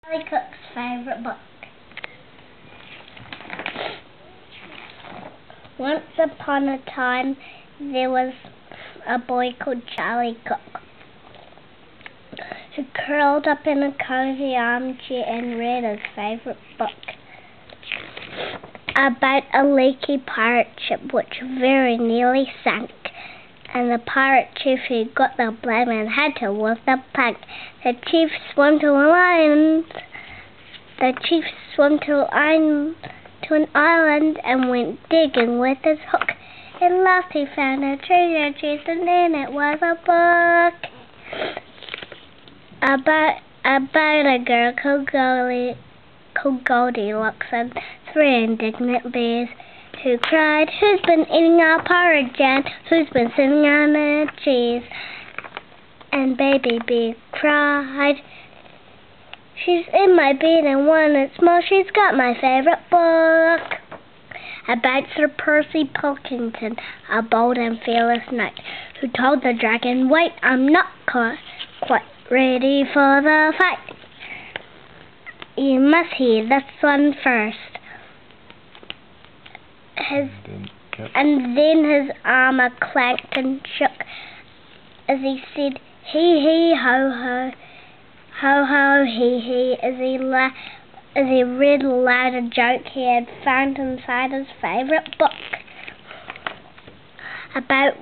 Charlie Cook's favourite book. Once upon a time, there was a boy called Charlie Cook who curled up in a cozy armchair and read his favourite book about a leaky pirate ship which very nearly sank. And the pirate chief who got the blame and had to was the punk. The chief swam to an island. To an island and went digging with his hook. At last he found a treasure chest, and then it was a book about a girl called Goldilocks and three indignant bears who cried, "Who's been eating our porridge, and who's been sitting on the cheese?" And Baby Bear cried, "She's in my bed, and once more she's got my favourite book." About Sir Percy Pilkington, a bold and fearless knight, who told the dragon, "Wait, I'm not quite ready for the fight. You must hear this one first." And then his armour clanked and shook as he said, "Hee hee ho ho, ho ho hee hee," as he read aloud a joke he had found inside his favourite book about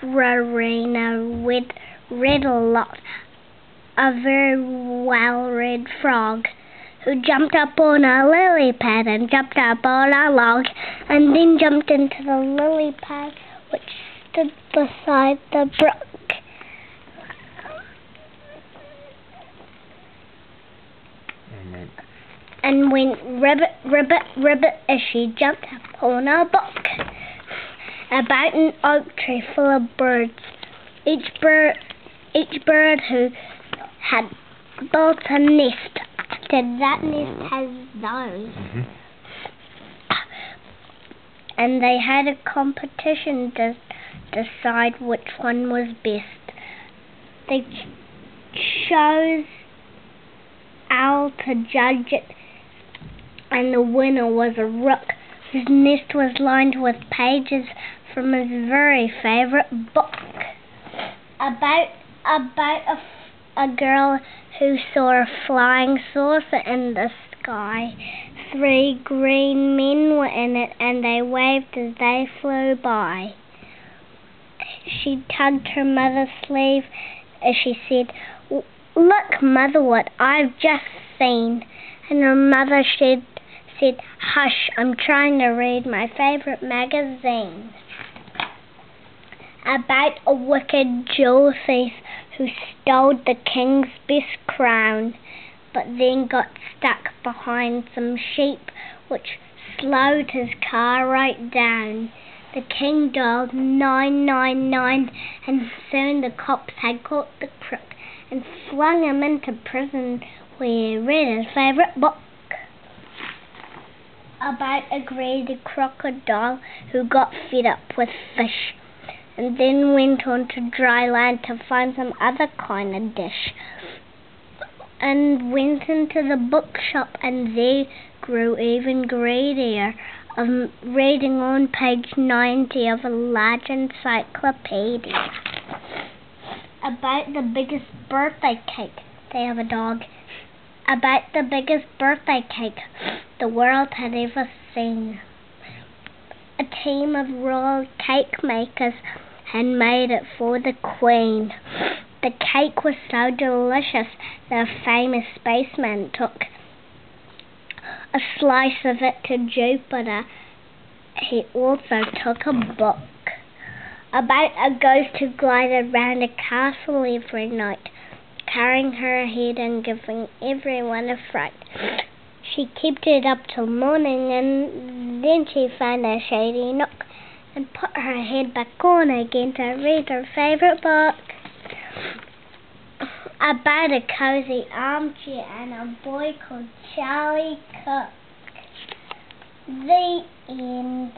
Rowena Red-a-Lot, a very well-read frog who jumped up on a lily pad and jumped up on a log, and then jumped into the lily pad which stood beside the brook. And went ribbit, ribbit, ribbit as she jumped upon a book about an oak tree full of birds. Each bird who had built a nest, that nest has those. And they had a competition to decide which one was best. They chose Owl to judge it, and the winner was a rook whose nest was lined with pages from his very favourite book about a girl who saw a flying saucer in the sky. 3 green men were in it, and they waved as they flew by. She tugged her mother's sleeve as she said, "Look, Mother, what I've just seen." And her mother said, "Hush, I'm trying to read my favourite magazine." About a wicked jewel thief who stole the king's best crown, but then got stuck behind some sheep which slowed his car right down. The king dialed 999, and soon the cops had caught the crook and flung him into prison where he read his favourite book. About a greedy crocodile who got fed up with fish and then went on to dry land to find some other kind of dish, and went into the bookshop and there grew even greedier, reading on page 90 of a large encyclopedia about the biggest birthday cake. They have a dog. About the biggest birthday cake the world had ever seen. A team of royal cake makers had made it for the Queen. The cake was so delicious that a famous spaceman took a slice of it to Jupiter. He also took a book about a ghost who glided round a castle every night, carrying her ahead and giving everyone a fright. She kept it up till morning, and then she found a shady nook and put her head back on again to read her favourite book about a cozy armchair and a boy called Charlie Cook. The end.